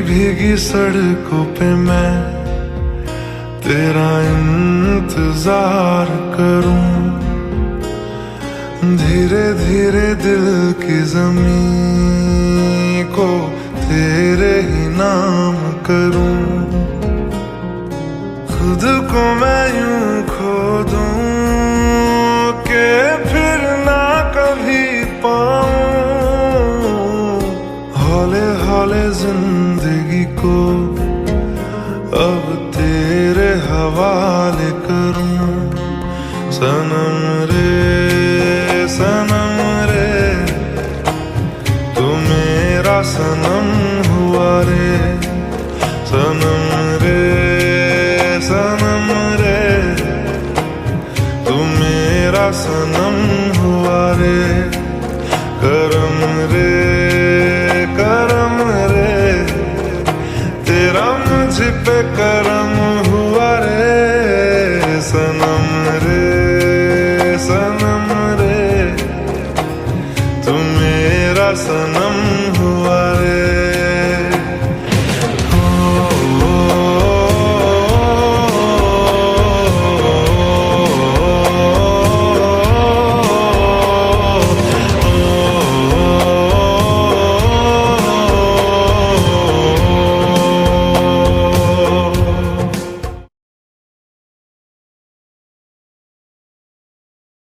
भीगी सड़कों पे मैं तेरा इंतजार करूं, धीरे धीरे दिल की ज़मीं को तेरे ही नाम करूं। खुद को मैं यूं खो दूं कि फिर ना कभी पाऊं, हौले हौले जिंदगी को अब तेरे हवाले करूं। सनम रे तू मेरा सनम हुआ रे, सनम रे तू मेरा सनम हुआ रे, करम रे